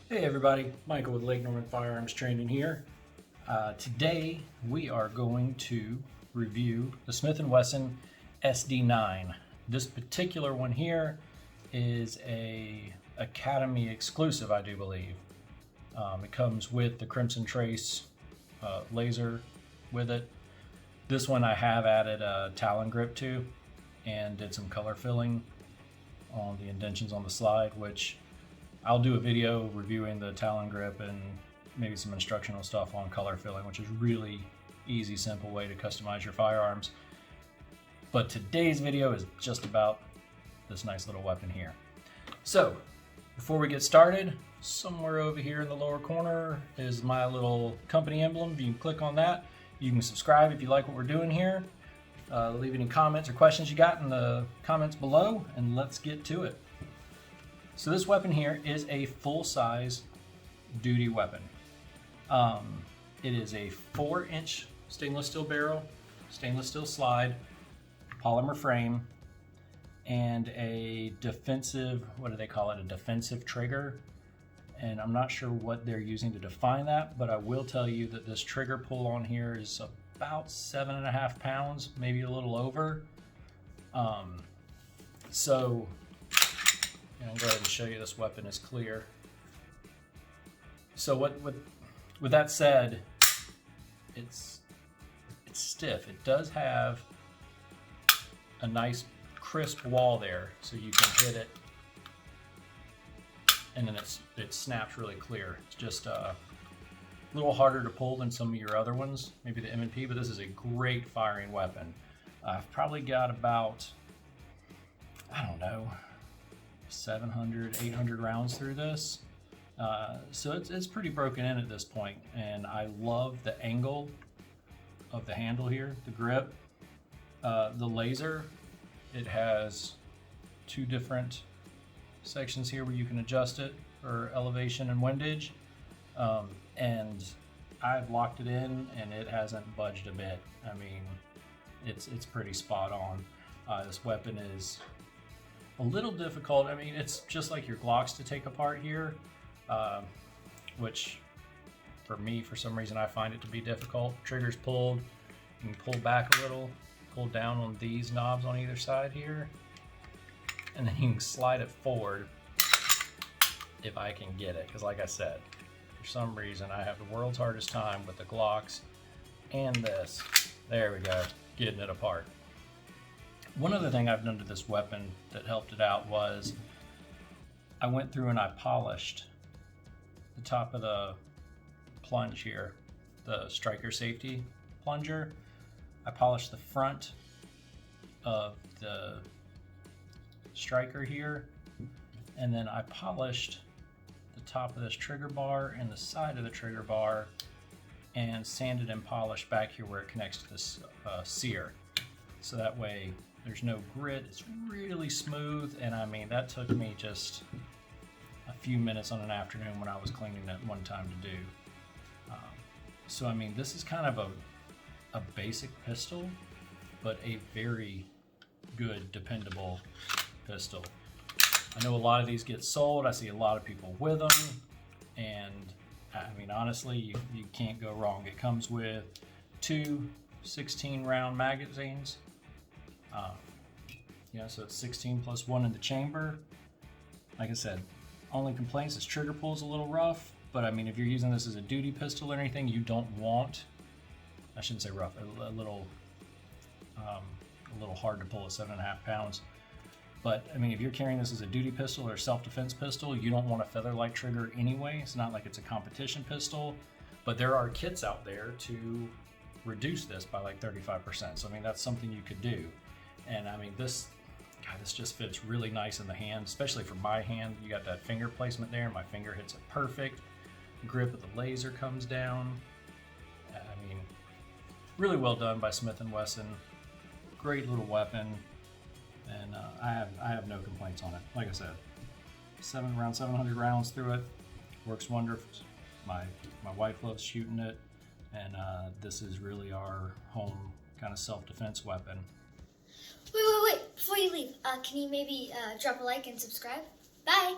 Hey everybody, Michael with Lake Norman Firearms Training here. Today we are going to review the Smith & Wesson SD9. This particular one here is a Academy exclusive, I do believe. It comes with the Crimson Trace laser with it. This one I have added a Talon grip to and did some color filling on the indentions on the slide, which I'll do a video reviewing the Talon grip and maybe some instructional stuff on color filling, which is really easy, simple way to customize your firearms. But today's video is just about this nice little weapon here. So before we get started, somewhere over here in the lower corner is my little company emblem. You can click on that. You can subscribe if you like what we're doing here. Leave any comments or questions you got in the comments below, and let's get to it. So this weapon here is a full-size duty weapon. It is a 4-inch stainless steel barrel, stainless steel slide, polymer frame, and a defensive, what do they call it, a defensive trigger. And I'm not sure what they're using to define that, but I will tell you that this trigger pull on here is about 7.5 pounds, maybe a little over. So I'll go ahead and show you this weapon is clear. So with that said, it's stiff. It does have a nice crisp wall there, so you can hit it and then it snaps really clear. It's just a little harder to pull than some of your other ones, maybe the M&P, but this is a great firing weapon. I've probably got about, I don't know, 700, 800 rounds through this. So it's pretty broken in at this point, and I love the angle of the handle here, the grip. The laser, it has two different sections here where you can adjust it for elevation and windage. And I've locked it in and it hasn't budged a bit. I mean, it's pretty spot on. This weapon is a little difficult. I mean, it's just like your Glocks to take apart here, which for me, for some reason, I find it to be difficult. Trigger's pulled, you can pull back a little, pull down on these knobs on either side here, and then you can slide it forward if I can get it. Because like I said, for some reason, I have the world's hardest time with the Glocks and this. There we go, getting it apart. One other thing I've done to this weapon that helped it out was I went through and I polished the top of the plunge here, the striker safety plunger. I polished the front of the striker here, and then I polished the top of this trigger bar and the side of the trigger bar, and sanded and polished back here where it connects to this sear. So that way there's no grit, it's really smooth, and I mean, that took me just a few minutes on an afternoon when I was cleaning it one time to do. So I mean, this is kind of a basic pistol, but a very good, dependable pistol. I know a lot of these get sold, I see a lot of people with them, and I mean, honestly, you can't go wrong. It comes with two 16-round magazines. So it's 16 plus 1 in the chamber. Like I said, only complaints is trigger pull's a little rough, but I mean, if you're using this as a duty pistol or anything, you don't want, I shouldn't say rough, a little hard to pull at 7.5 pounds. But I mean, if you're carrying this as a duty pistol or self-defense pistol, you don't want a feather-light trigger anyway. It's not like it's a competition pistol, but there are kits out there to reduce this by like 35%. So I mean, that's something you could do. And I mean, this just fits really nice in the hand, especially for my hand. You got that finger placement there, and my finger hits it perfect. Grip of the laser comes down. I mean, really well done by Smith & Wesson. Great little weapon. And I have no complaints on it. Like I said, around 700 rounds through it, works wonderful. My wife loves shooting it, and this is really our home kind of self-defense weapon. Wait. Before you leave, can you maybe drop a like and subscribe? Bye.